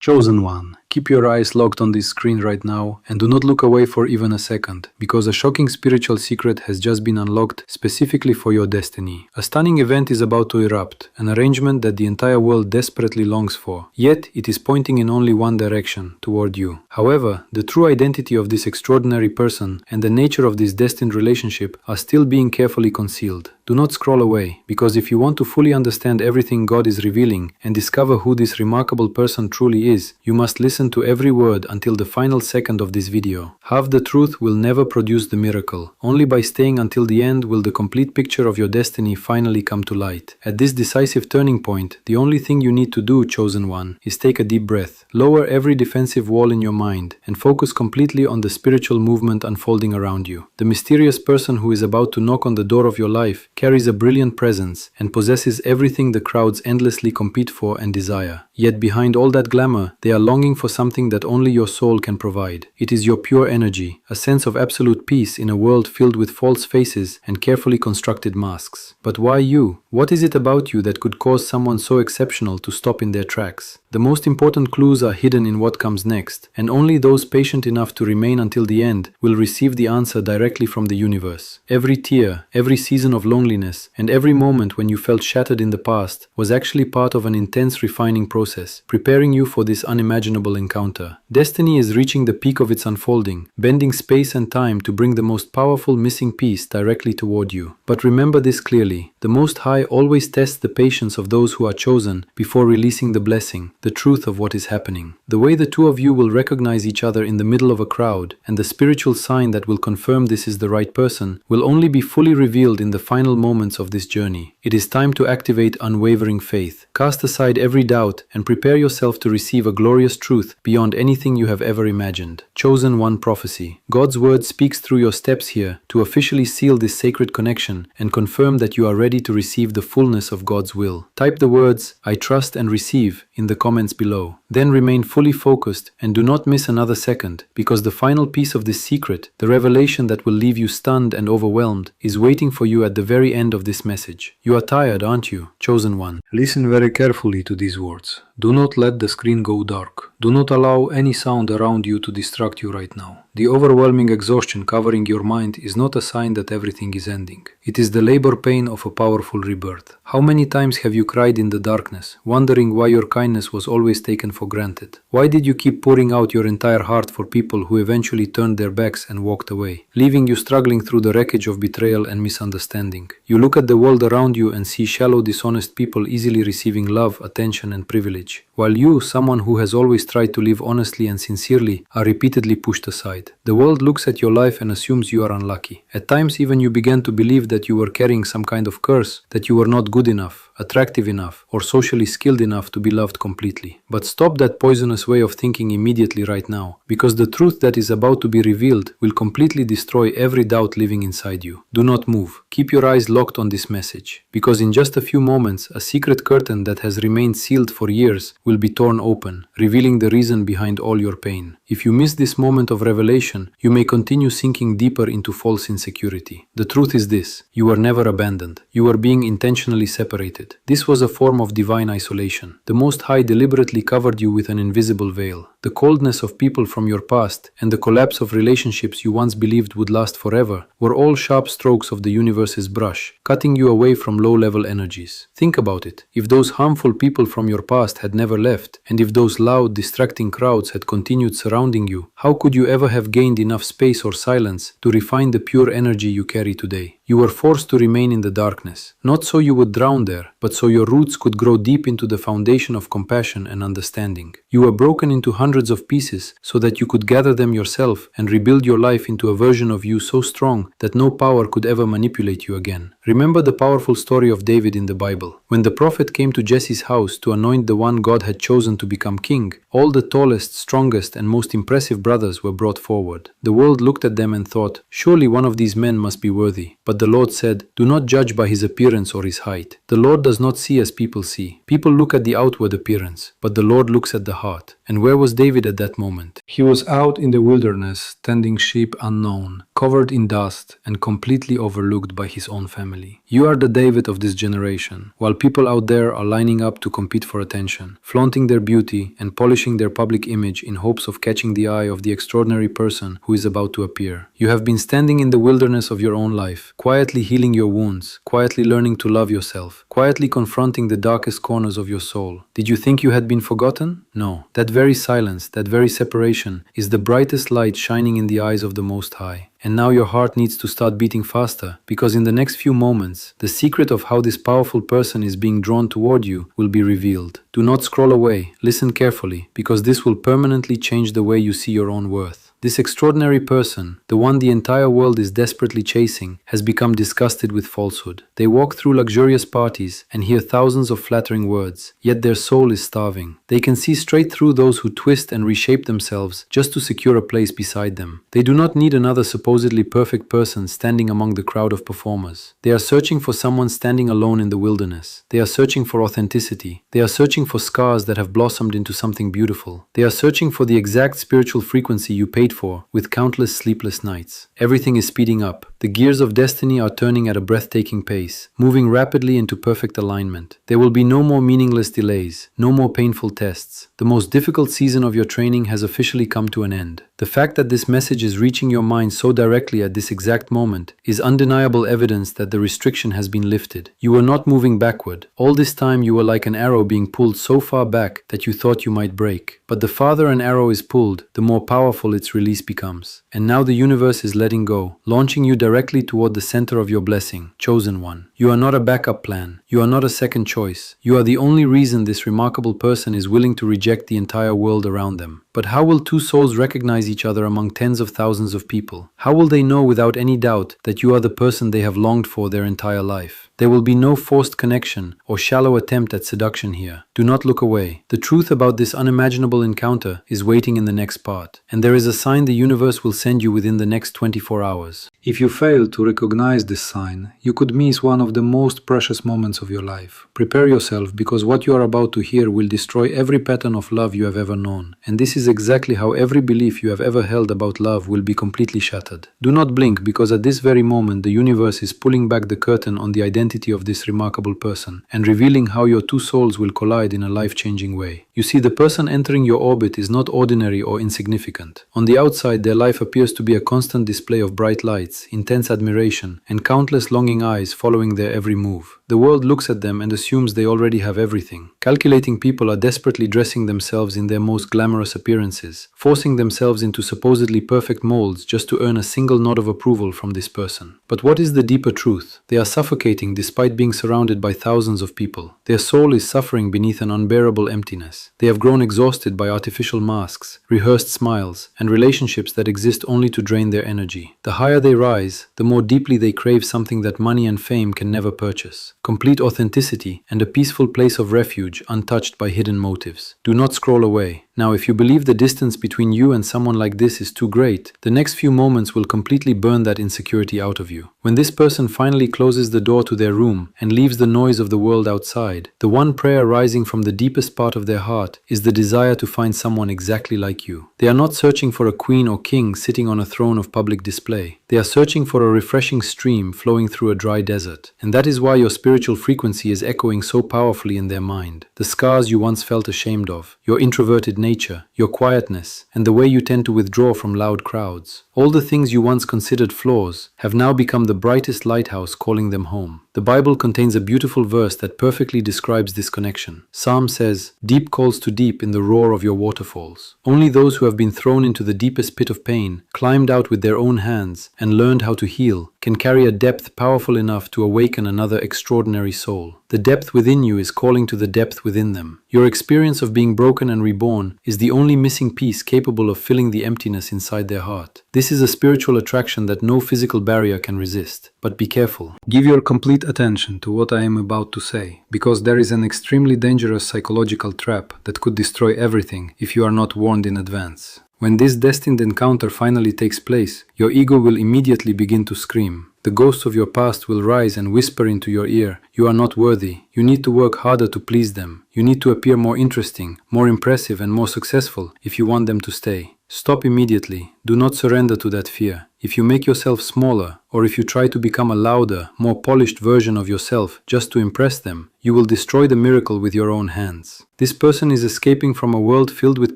Chosen one, keep your eyes locked on this screen right now and do not look away for even a second, because a shocking spiritual secret has just been unlocked specifically for your destiny. A stunning event is about to erupt, an arrangement that the entire world desperately longs for, yet it is pointing in only one direction, toward you. However, the true identity of this extraordinary person and the nature of this destined relationship are still being carefully concealed. Do not scroll away, because if you want to fully understand everything God is revealing and discover who this remarkable person truly is, you must listen to every word until the final second of this video. Half the truth will never produce the miracle. Only by staying until the end will the complete picture of your destiny finally come to light. At this decisive turning point, the only thing you need to do, chosen one, is take a deep breath, lower every defensive wall in your mind, and focus completely on the spiritual movement unfolding around you. The mysterious person who is about to knock on the door of your life carries a brilliant presence and possesses everything the crowds endlessly compete for and desire. Yet behind all that glamour, they are longing for something that only your soul can provide. It is your pure energy, a sense of absolute peace in a world filled with false faces and carefully constructed masks. But why you? What is it about you that could cause someone so exceptional to stop in their tracks? The most important clues are hidden in what comes next, and only those patient enough to remain until the end will receive the answer directly from the universe. Every tear, every season of loneliness, and every moment when you felt shattered in the past was actually part of an intense refining process, preparing you for this unimaginable encounter. Destiny is reaching the peak of its unfolding, bending space and time to bring the most powerful missing piece directly toward you. But remember this clearly: the Most High always tests the patience of those who are chosen before releasing the blessing, the truth of what is happening. The way the two of you will recognize each other in the middle of a crowd, and the spiritual sign that will confirm this is the right person, will only be fully revealed in the final moments of this journey. It is time to activate unwavering faith. Cast aside every doubt and prepare yourself to receive a glorious truth beyond anything you have ever imagined. Chosen one prophecy. God's word speaks through your steps here to officially seal this sacred connection and confirm that you are ready to receive the fullness of God's will. Type the words, "I trust and receive," in the comments below. Then remain fully focused and do not miss another second, because the final piece of this secret, the revelation that will leave you stunned and overwhelmed, is waiting for you at the very end of this message. You are tired, aren't you, chosen one? Listen very carefully to these words. Do not let the screen go dark. Do not allow any sound around you to distract you right now. The overwhelming exhaustion covering your mind is not a sign that everything is ending. It is the labor pain of a powerful rebirth. How many times have you cried in the darkness, wondering why your kindness was always taken for granted? Why did you keep pouring out your entire heart for people who eventually turned their backs and walked away, leaving you struggling through the wreckage of betrayal and misunderstanding? You look at the world around you and see shallow, dishonest people easily receiving love, attention, and privilege, while you, someone who has always tried to live honestly and sincerely, are repeatedly pushed aside. The world looks at your life and assumes you are unlucky. At times even you began to believe that you were carrying some kind of curse, that you were not good enough, attractive enough, or socially skilled enough to be loved completely. But stop that poisonous way of thinking immediately right now, because the truth that is about to be revealed will completely destroy every doubt living inside you. Do not move. Keep your eyes locked on this message, because in just a few moments, a secret curtain that has remained sealed for years will be torn open, revealing the reason behind all your pain. If you miss this moment of revelation, you may continue sinking deeper into false insecurity. The truth is this: you were never abandoned. You were being intentionally separated. This was a form of divine isolation. The Most High deliberately covered you with an invisible veil. The coldness of people from your past and the collapse of relationships you once believed would last forever were all sharp strokes of the universe's brush, cutting you away from low-level energies. Think about it. If those harmful people from your past had never left, and if those loud, distracting crowds had continued surrounding you, how could you ever have gained enough space or silence to refine the pure energy you carry today? You were forced to remain in the darkness, not so you would drown there, but so your roots could grow deep into the foundation of compassion and understanding. You were broken into hundreds of pieces so that you could gather them yourself and rebuild your life into a version of you so strong that no power could ever manipulate you again. Remember the powerful story of David in the Bible. When the prophet came to Jesse's house to anoint the one God had chosen to become king, all the tallest, strongest, and most impressive brothers were brought forward. The world looked at them and thought, surely one of these men must be worthy. But the Lord said, do not judge by his appearance or his height. The Lord does not see as people see. People look at the outward appearance, but the Lord looks at the heart. And where was David at that moment? He was out in the wilderness, tending sheep unknown, covered in dust and completely overlooked by his own family. You are the David of this generation, while people out there are lining up to compete for attention, flaunting their beauty and polishing their public image in hopes of catching the eye of the extraordinary person who is about to appear. You have been standing in the wilderness of your own life, quietly healing your wounds, quietly learning to love yourself, quietly confronting the darkest corners of your soul. Did you think you had been forgotten? No. That very silence, that very separation, is the brightest light shining in the eyes of the Most High. And now your heart needs to start beating faster, because in the next few moments, the secret of how this powerful person is being drawn toward you will be revealed. Do not scroll away, listen carefully, because this will permanently change the way you see your own worth. This extraordinary person, the one the entire world is desperately chasing, has become disgusted with falsehood. They walk through luxurious parties and hear thousands of flattering words, yet their soul is starving. They can see straight through those who twist and reshape themselves just to secure a place beside them. They do not need another supposedly perfect person standing among the crowd of performers. They are searching for someone standing alone in the wilderness. They are searching for authenticity. They are searching for scars that have blossomed into something beautiful. They are searching for the exact spiritual frequency you paid for with countless sleepless nights. Everything is speeding up. The gears of destiny are turning at a breathtaking pace, moving rapidly into perfect alignment. There will be no more meaningless delays, no more painful tests. The most difficult season of your training has officially come to an end. The fact that this message is reaching your mind so directly at this exact moment is undeniable evidence that the restriction has been lifted. You were not moving backward. All this time you were like an arrow being pulled so far back that you thought you might break. But the farther an arrow is pulled, the more powerful its release becomes. And now the universe is letting go, launching you directly toward the center of your blessing, chosen one. You are not a backup plan. You are not a second choice. You are the only reason this remarkable person is willing to reject the entire world around them. But how will two souls recognize each other among tens of thousands of people? How will they know without any doubt that you are the person they have longed for their entire life? There will be no forced connection or shallow attempt at seduction here. Do not look away. The truth about this unimaginable encounter is waiting in the next part, and there is a sign the universe will send you within the next 24 hours. If you fail to recognize this sign, you could miss one of the most precious moments of your life. Prepare yourself, because what you are about to hear will destroy every pattern of love you have ever known, and this is exactly how every belief you have ever held about love will be completely shattered. Do not blink, because at this very moment the universe is pulling back the curtain on the identity of this remarkable person and revealing how your two souls will collide in a life-changing way. You see, the person entering your orbit is not ordinary or insignificant. On the outside, their life appears to be a constant display of bright lights, intense admiration, and countless longing eyes following their every move. The world looks at them and assumes they already have everything. Calculating people are desperately dressing themselves in their most glamorous appearances, forcing themselves into supposedly perfect molds just to earn a single nod of approval from this person. But what is the deeper truth? They are suffocating despite being surrounded by thousands of people. Their soul is suffering beneath an unbearable emptiness. They have grown exhausted by artificial masks, rehearsed smiles, and relationships that exist only to drain their energy. The higher they rise, the more deeply they crave something that money and fame can never purchase: complete authenticity and a peaceful place of refuge untouched by hidden motives. Do not scroll away. Now, if you believe the distance between you and someone like this is too great, the next few moments will completely burn that insecurity out of you. When this person finally closes the door to their room and leaves the noise of the world outside, the one prayer rising from the deepest part of their heart is the desire to find someone exactly like you. They are not searching for a queen or king sitting on a throne of public display. They are searching for a refreshing stream flowing through a dry desert. And that is why your spiritual frequency is echoing so powerfully in their mind. The scars you once felt ashamed of, your introverted nature, your quietness, and the way you tend to withdraw from loud crowds. All the things you once considered flaws have now become the brightest lighthouse calling them home. The Bible contains a beautiful verse that perfectly describes this connection. Psalm says, "Deep calls to deep in the roar of your waterfalls." Only those who have been thrown into the deepest pit of pain, climbed out with their own hands, and learned how to heal, can carry a depth powerful enough to awaken another extraordinary soul. The depth within you is calling to the depth within them. Your experience of being broken and reborn is the only missing piece capable of filling the emptiness inside their heart. This is a spiritual attraction that no physical barrier can resist. But be careful. Give your complete attention to what I am about to say, because there is an extremely dangerous psychological trap that could destroy everything if you are not warned in advance. When this destined encounter finally takes place, your ego will immediately begin to scream. The ghosts of your past will rise and whisper into your ear, "You are not worthy. You need to work harder to please them. You need to appear more interesting, more impressive, and more successful if you want them to stay." Stop immediately. Do not surrender to that fear. If you make yourself smaller, or if you try to become a louder, more polished version of yourself just to impress them, you will destroy the miracle with your own hands. This person is escaping from a world filled with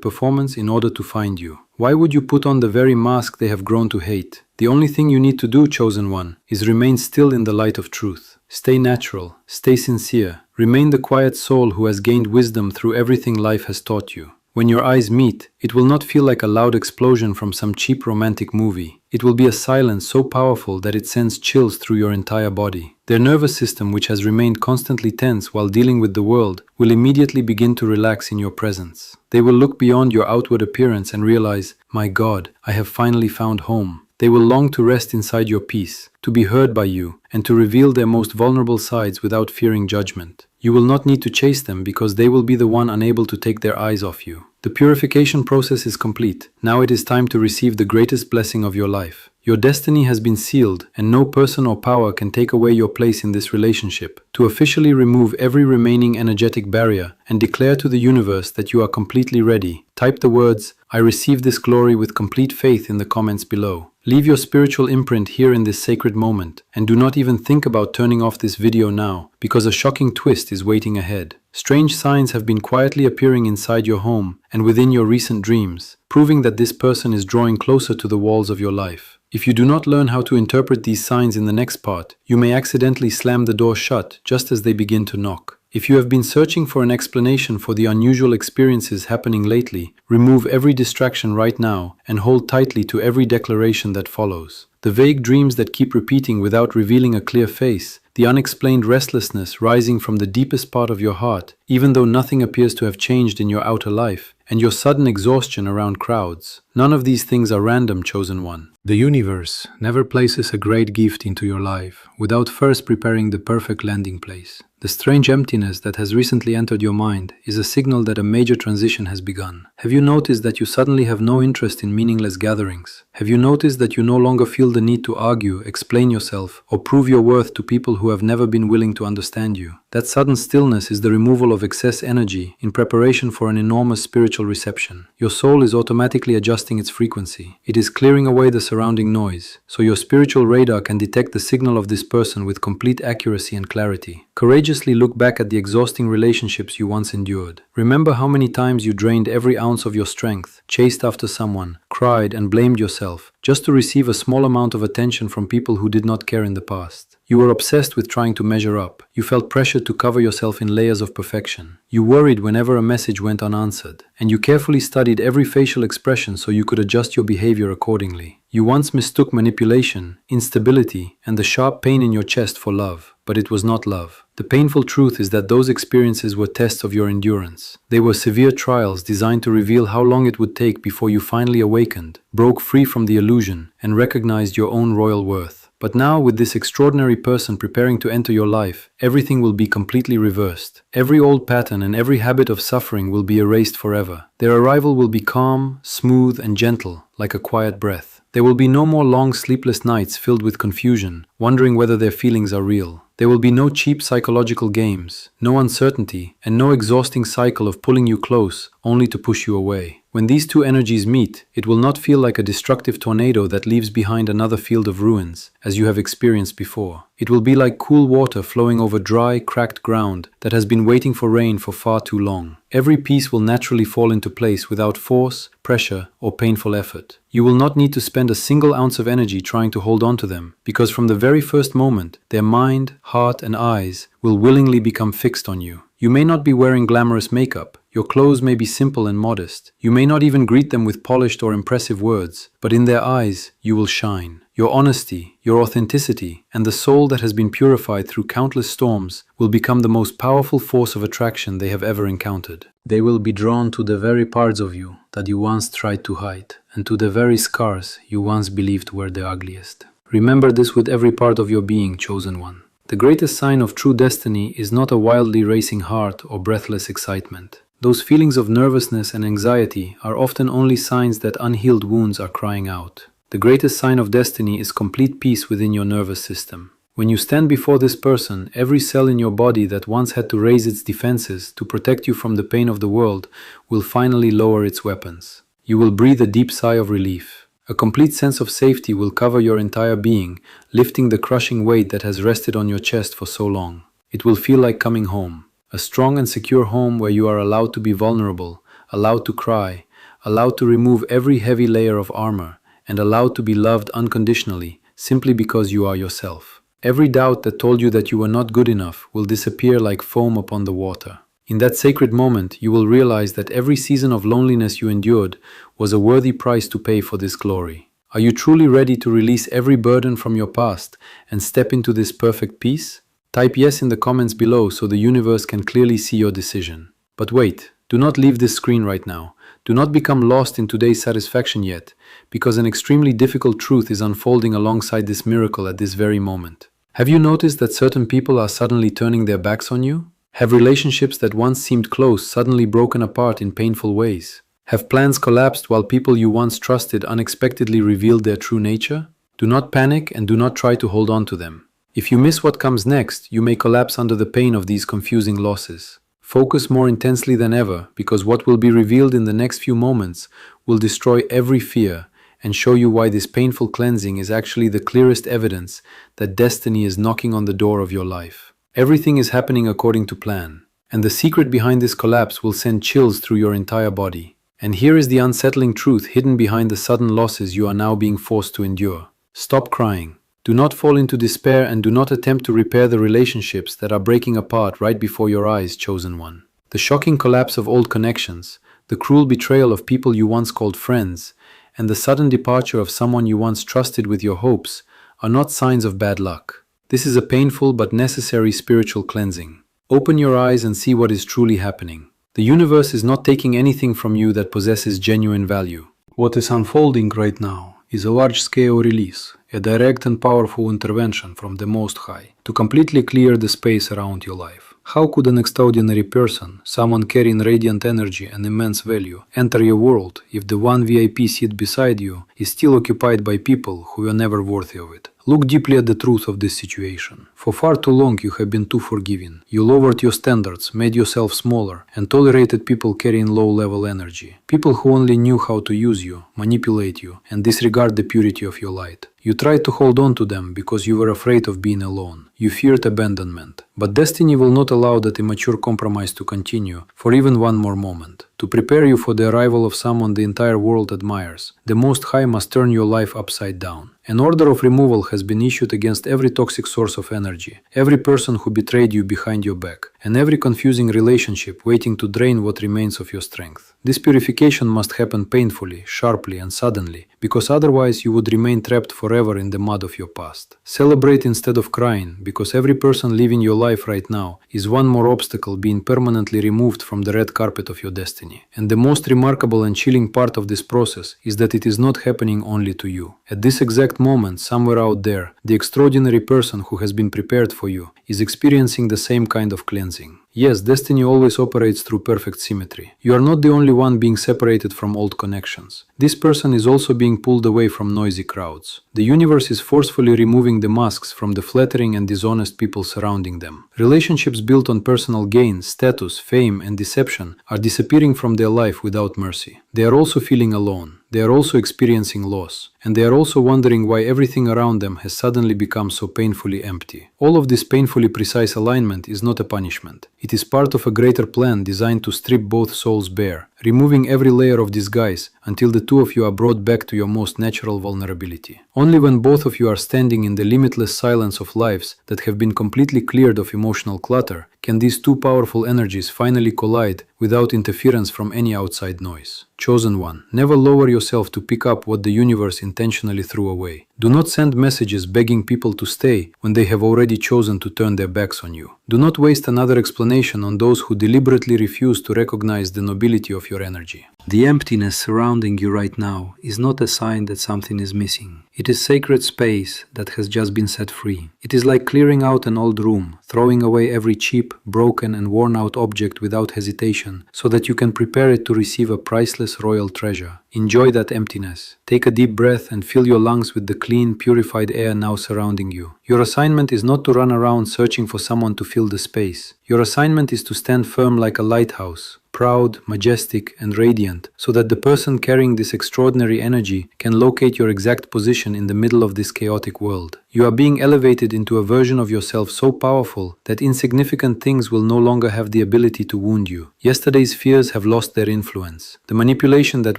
performance in order to find you. Why would you put on the very mask they have grown to hate? The only thing you need to do, chosen one, is remain still in the light of truth. Stay natural, stay sincere, remain the quiet soul who has gained wisdom through everything life has taught you. When your eyes meet, it will not feel like a loud explosion from some cheap romantic movie. It will be a silence so powerful that it sends chills through your entire body. Their nervous system, which has remained constantly tense while dealing with the world, will immediately begin to relax in your presence. They will look beyond your outward appearance and realize, my God, I have finally found home. They will long to rest inside your peace, to be heard by you, and to reveal their most vulnerable sides without fearing judgment. You will not need to chase them because they will be the one unable to take their eyes off you. The purification process is complete. Now it is time to receive the greatest blessing of your life. Your destiny has been sealed, and no person or power can take away your place in this relationship. To officially remove every remaining energetic barrier and declare to the universe that you are completely ready, type the words, I receive this glory with complete faith in the comments below. Leave your spiritual imprint here in this sacred moment, and do not even think about turning off this video now, because a shocking twist is waiting ahead. Strange signs have been quietly appearing inside your home and within your recent dreams, proving that this person is drawing closer to the walls of your life. If you do not learn how to interpret these signs in the next part, you may accidentally slam the door shut just as they begin to knock. If you have been searching for an explanation for the unusual experiences happening lately, remove every distraction right now and hold tightly to every declaration that follows. The vague dreams that keep repeating without revealing a clear face, the unexplained restlessness rising from the deepest part of your heart, even though nothing appears to have changed in your outer life, and your sudden exhaustion around crowds. None of these things are random, chosen one. The universe never places a great gift into your life without first preparing the perfect landing place. The strange emptiness that has recently entered your mind is a signal that a major transition has begun. Have you noticed that you suddenly have no interest in meaningless gatherings? Have you noticed that you no longer feel the need to argue, explain yourself, or prove your worth to people who have never been willing to understand you? That sudden stillness is the removal of excess energy in preparation for an enormous spiritual reception. Your soul is automatically adjusting its frequency. It is clearing away the surrounding noise, so your spiritual radar can detect the signal of this person with complete accuracy and clarity. Courageously look back at the exhausting relationships you once endured. Remember how many times you drained every ounce of your strength, chased after someone, cried and blamed yourself, just to receive a small amount of attention from people who did not care in the past. You were obsessed with trying to measure up. You felt pressured to cover yourself in layers of perfection. You worried whenever a message went unanswered, and you carefully studied every facial expression so you could adjust your behavior accordingly. You once mistook manipulation, instability, and the sharp pain in your chest for love, but it was not love. The painful truth is that those experiences were tests of your endurance. They were severe trials designed to reveal how long it would take before you finally awakened, broke free from the illusion, and recognized your own royal worth. But now, with this extraordinary person preparing to enter your life, everything will be completely reversed. Every old pattern and every habit of suffering will be erased forever. Their arrival will be calm, smooth, and gentle, like a quiet breath. There will be no more long sleepless nights filled with confusion, wondering whether their feelings are real. There will be no cheap psychological games, no uncertainty, and no exhausting cycle of pulling you close only to push you away. When these two energies meet, it will not feel like a destructive tornado that leaves behind another field of ruins, as you have experienced before. It will be like cool water flowing over dry, cracked ground that has been waiting for rain for far too long. Every piece will naturally fall into place without force, pressure, or painful effort. You will not need to spend a single ounce of energy trying to hold on to them, because from the very first moment, their mind, heart, and eyes will willingly become fixed on you. You may not be wearing glamorous makeup. Your clothes may be simple and modest. You may not even greet them with polished or impressive words, but in their eyes, you will shine. Your honesty, your authenticity, and the soul that has been purified through countless storms will become the most powerful force of attraction they have ever encountered. They will be drawn to the very parts of you that you once tried to hide, and to the very scars you once believed were the ugliest. Remember this with every part of your being, chosen one. The greatest sign of true destiny is not a wildly racing heart or breathless excitement. Those feelings of nervousness and anxiety are often only signs that unhealed wounds are crying out. The greatest sign of destiny is complete peace within your nervous system. When you stand before this person, every cell in your body that once had to raise its defenses to protect you from the pain of the world will finally lower its weapons. You will breathe a deep sigh of relief. A complete sense of safety will cover your entire being, lifting the crushing weight that has rested on your chest for so long. It will feel like coming home. A strong and secure home where you are allowed to be vulnerable, allowed to cry, allowed to remove every heavy layer of armor, and allowed to be loved unconditionally, simply because you are yourself. Every doubt that told you that you were not good enough will disappear like foam upon the water. In that sacred moment, you will realize that every season of loneliness you endured was a worthy price to pay for this glory. Are you truly ready to release every burden from your past and step into this perfect peace? Type yes in the comments below so the universe can clearly see your decision. But wait, do not leave this screen right now. Do not become lost in today's satisfaction yet, because an extremely difficult truth is unfolding alongside this miracle at this very moment. Have you noticed that certain people are suddenly turning their backs on you? Have relationships that once seemed close suddenly broken apart in painful ways? Have plans collapsed while people you once trusted unexpectedly revealed their true nature? Do not panic and do not try to hold on to them. If you miss what comes next, you may collapse under the pain of these confusing losses. Focus more intensely than ever, because what will be revealed in the next few moments will destroy every fear and show you why this painful cleansing is actually the clearest evidence that destiny is knocking on the door of your life. Everything is happening according to plan, and the secret behind this collapse will send chills through your entire body. And here is the unsettling truth hidden behind the sudden losses you are now being forced to endure. Stop crying. Do not fall into despair and do not attempt to repair the relationships that are breaking apart right before your eyes, chosen one. The shocking collapse of old connections, the cruel betrayal of people you once called friends, and the sudden departure of someone you once trusted with your hopes are not signs of bad luck. This is a painful but necessary spiritual cleansing. Open your eyes and see what is truly happening. The universe is not taking anything from you that possesses genuine value. What is unfolding right now is a large-scale release, a direct and powerful intervention from the Most High to completely clear the space around your life. How could an extraordinary person, someone carrying radiant energy and immense value, enter your world if the one VIP seat beside you is still occupied by people who were never worthy of it? Look deeply at the truth of this situation. For far too long you have been too forgiving. You lowered your standards, made yourself smaller, and tolerated people carrying low-level energy. People who only knew how to use you, manipulate you, and disregard the purity of your light. You tried to hold on to them because you were afraid of being alone. You feared abandonment. But destiny will not allow that immature compromise to continue for even one more moment. To prepare you for the arrival of someone the entire world admires, the Most High must turn your life upside down. An order of removal has been issued against every toxic source of energy, every person who betrayed you behind your back, and every confusing relationship waiting to drain what remains of your strength. This purification must happen painfully, sharply, and suddenly, because otherwise you would remain trapped forever in the mud of your past. Celebrate instead of crying, because every person living your life right now is one more obstacle being permanently removed from the red carpet of your destiny. And the most remarkable and chilling part of this process is that it is not happening only to you. At this exact moment, somewhere out there, the extraordinary person who has been prepared for you is experiencing the same kind of cleansing. Yes, destiny always operates through perfect symmetry. You are not the only one being separated from old connections. This person is also being pulled away from noisy crowds. The universe is forcefully removing the masks from the flattering and dishonest people surrounding them. Relationships built on personal gain, status, fame, and deception are disappearing from their life without mercy. They are also feeling alone. They are also experiencing loss, and they are also wondering why everything around them has suddenly become so painfully empty. All of this painfully precise alignment is not a punishment. It is part of a greater plan designed to strip both souls bare, removing every layer of disguise until the two of you are brought back to your most natural vulnerability. Only when both of you are standing in the limitless silence of lives that have been completely cleared of emotional clutter can these two powerful energies finally collide without interference from any outside noise. Chosen one, never lower yourself to pick up what the universe intentionally threw away. Do not send messages begging people to stay when they have already chosen to turn their backs on you. Do not waste another explanation on those who deliberately refuse to recognize the nobility of your energy. The emptiness surrounding you right now is not a sign that something is missing. It is sacred space that has just been set free. It is like clearing out an old room, throwing away every cheap, broken, and worn-out object without hesitation, so that you can prepare it to receive a priceless royal treasure. Enjoy that emptiness. Take a deep breath and fill your lungs with the clean, purified air now surrounding you. Your assignment is not to run around searching for someone to fill the space. Your assignment is to stand firm like a lighthouse, proud, majestic, and radiant, so that the person carrying this extraordinary energy can locate your exact position in the middle of this chaotic world. You are being elevated into a version of yourself so powerful that insignificant things will no longer have the ability to wound you. Yesterday's fears have lost their influence. The manipulation that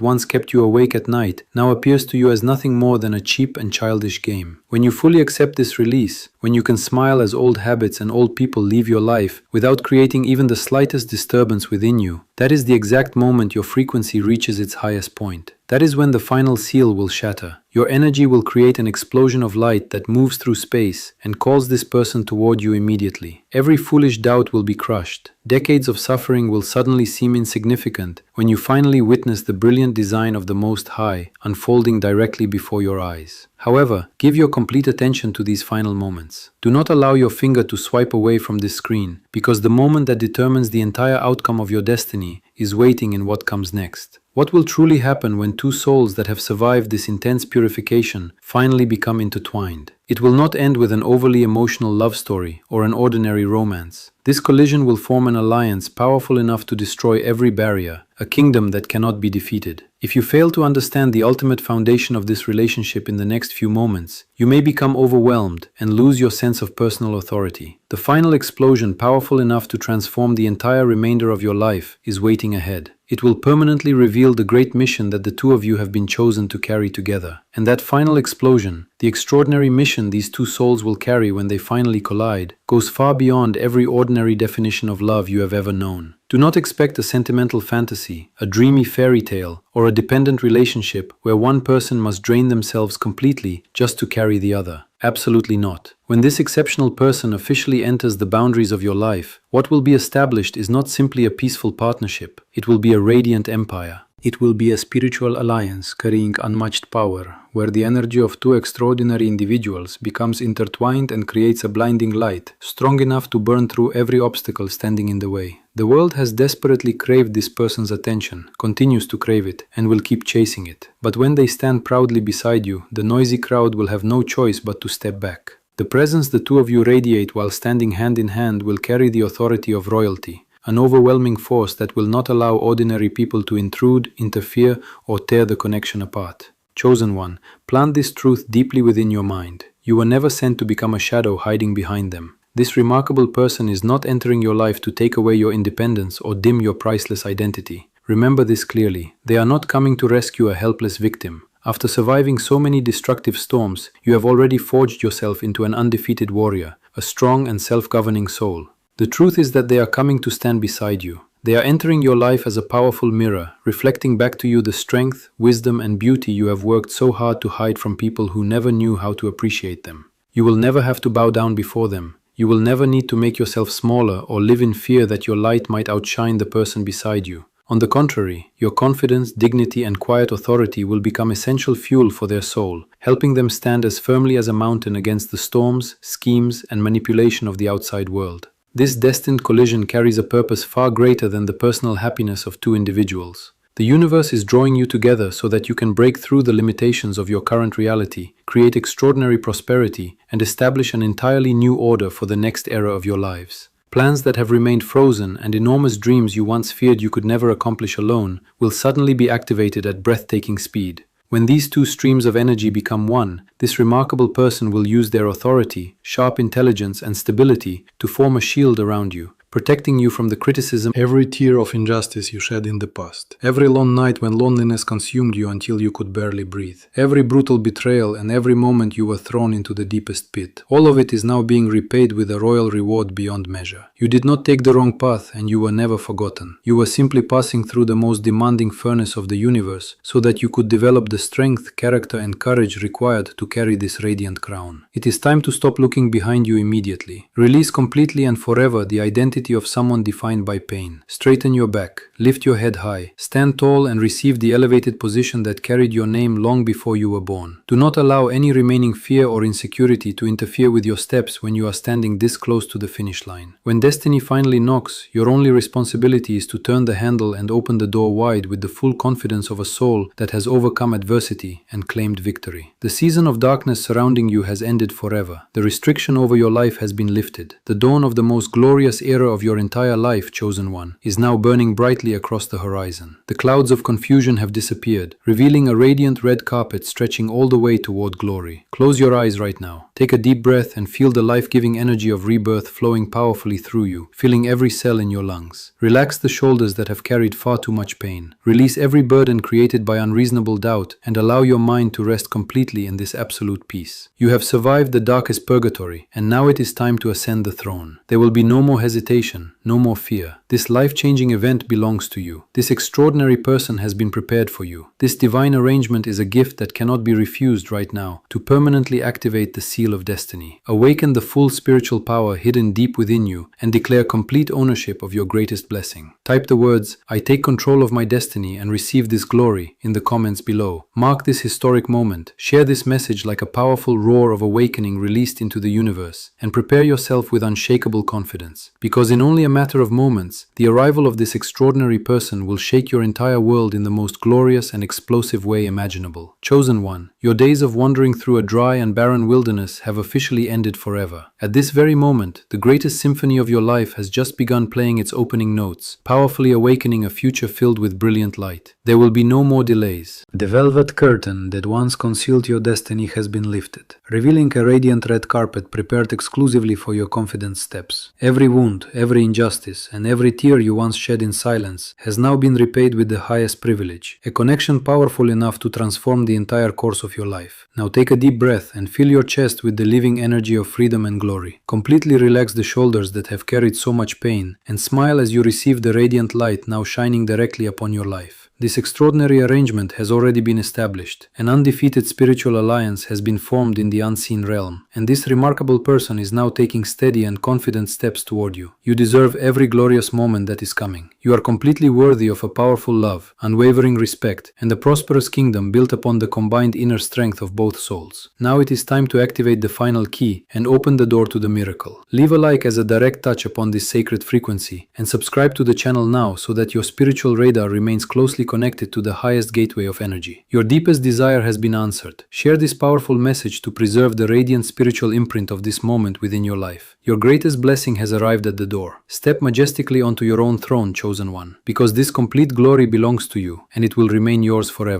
once kept you awake at night now appears to you as nothing more than a cheap and childish game. When you fully accept this release, when you can smile as old habits and old people leave your life without creating even the slightest disturbance within you, that is the exact moment your frequency reaches its highest point. That is when the final seal will shatter. Your energy will create an explosion of light that moves through space and calls this person toward you immediately. Every foolish doubt will be crushed. Decades of suffering will suddenly seem insignificant when you finally witness the brilliant design of the Most High unfolding directly before your eyes. However, give your complete attention to these final moments. Do not allow your finger to swipe away from this screen, because the moment that determines the entire outcome of your destiny is waiting in what comes next. What will truly happen when two souls that have survived this intense purification finally become intertwined? It will not end with an overly emotional love story or an ordinary romance. This collision will form an alliance powerful enough to destroy every barrier, a kingdom that cannot be defeated. If you fail to understand the ultimate foundation of this relationship in the next few moments, you may become overwhelmed and lose your sense of personal authority. The final explosion, powerful enough to transform the entire remainder of your life, is waiting ahead. It will permanently reveal the great mission that the two of you have been chosen to carry together. And that final explosion, the extraordinary mission these two souls will carry when they finally collide, goes far beyond every ordinary definition of love you have ever known. Do not expect a sentimental fantasy, a dreamy fairy tale, or a dependent relationship where one person must drain themselves completely just to carry the other. Absolutely not. When this exceptional person officially enters the boundaries of your life, what will be established is not simply a peaceful partnership. It will be a radiant empire. It will be a spiritual alliance carrying unmatched power, where the energy of two extraordinary individuals becomes intertwined and creates a blinding light, strong enough to burn through every obstacle standing in the way. The world has desperately craved this person's attention, continues to crave it, and will keep chasing it. But when they stand proudly beside you, the noisy crowd will have no choice but to step back. The presence the two of you radiate while standing hand in hand will carry the authority of royalty, an overwhelming force that will not allow ordinary people to intrude, interfere, or tear the connection apart. Chosen one, plant this truth deeply within your mind. You were never sent to become a shadow hiding behind them. This remarkable person is not entering your life to take away your independence or dim your priceless identity. Remember this clearly. They are not coming to rescue a helpless victim. After surviving so many destructive storms, you have already forged yourself into an undefeated warrior, a strong and self-governing soul. The truth is that they are coming to stand beside you. They are entering your life as a powerful mirror, reflecting back to you the strength, wisdom, and beauty you have worked so hard to hide from people who never knew how to appreciate them. You will never have to bow down before them. You will never need to make yourself smaller or live in fear that your light might outshine the person beside you. On the contrary, your confidence, dignity, and quiet authority will become essential fuel for their soul, helping them stand as firmly as a mountain against the storms, schemes, and manipulation of the outside world. This destined collision carries a purpose far greater than the personal happiness of two individuals. The universe is drawing you together so that you can break through the limitations of your current reality, create extraordinary prosperity, and establish an entirely new order for the next era of your lives. Plans that have remained frozen and enormous dreams you once feared you could never accomplish alone will suddenly be activated at breathtaking speed. When these two streams of energy become one, this remarkable person will use their authority, sharp intelligence, and stability to form a shield around you, protecting you from the criticism, every tear of injustice you shed in the past, every long night when loneliness consumed you until you could barely breathe, every brutal betrayal, and every moment you were thrown into the deepest pit. All of it is now being repaid with a royal reward beyond measure. You did not take the wrong path, and you were never forgotten. You were simply passing through the most demanding furnace of the universe so that you could develop the strength, character, and courage required to carry this radiant crown. It is time to stop looking behind you immediately. Release completely and forever the identity of someone defined by pain. Straighten your back, lift your head high, stand tall, and receive the elevated position that carried your name long before you were born. Do not allow any remaining fear or insecurity to interfere with your steps when you are standing this close to the finish line. When destiny finally knocks, your only responsibility is to turn the handle and open the door wide with the full confidence of a soul that has overcome adversity and claimed victory. The season of darkness surrounding you has ended forever. The restriction over your life has been lifted. The dawn of the most glorious era of your entire life, chosen one, is now burning brightly across the horizon. The clouds of confusion have disappeared, revealing a radiant red carpet stretching all the way toward glory. Close your eyes right now. Take a deep breath and feel the life-giving energy of rebirth flowing powerfully through you, filling every cell in your lungs. Relax the shoulders that have carried far too much pain. Release every burden created by unreasonable doubt and allow your mind to rest completely in this absolute peace. You have survived the darkest purgatory, and now it is time to ascend the throne. There will be no more hesitation, no more fear. This life-changing event belongs to you. This extraordinary person has been prepared for you. This divine arrangement is a gift that cannot be refused right now to permanently activate the seal of destiny. Awaken the full spiritual power hidden deep within you and declare complete ownership of your greatest blessing. Type the words, "I take control of my destiny and receive this glory," in the comments below. Mark this historic moment. Share this message like a powerful roar of awakening released into the universe, and prepare yourself with unshakable confidence. Because in only a matter of moments, the arrival of this extraordinary person will shake your entire world in the most glorious and explosive way imaginable. Chosen one, your days of wandering through a dry and barren wilderness have officially ended forever. At this very moment, the greatest symphony of your life has just begun playing its opening notes, powerfully awakening a future filled with brilliant light. There will be no more delays. The velvet curtain that once concealed your destiny has been lifted, revealing a radiant red carpet prepared exclusively for your confident steps. Every wound, every injustice, and every tear you once shed in silence has now been repaid with the highest privilege, a connection powerful enough to transform the entire course of your life. Now take a deep breath and fill your chest with the living energy of freedom and glory. Completely relax the shoulders that have carried so much pain, and smile as you receive the radiant light now shining directly upon your life. This extraordinary arrangement has already been established. An undefeated spiritual alliance has been formed in the unseen realm, and this remarkable person is now taking steady and confident steps toward you. You deserve every glorious moment that is coming. You are completely worthy of a powerful love, unwavering respect, and a prosperous kingdom built upon the combined inner strength of both souls. Now it is time to activate the final key and open the door to the miracle. Leave a like as a direct touch upon this sacred frequency, and subscribe to the channel now so that your spiritual radar remains closely connected to the highest gateway of energy. Your deepest desire has been answered. Share this powerful message to preserve the radiant spiritual imprint of this moment within your life. Your greatest blessing has arrived at the door. Step majestically onto your own throne, chosen one, because this complete glory belongs to you, and it will remain yours forever.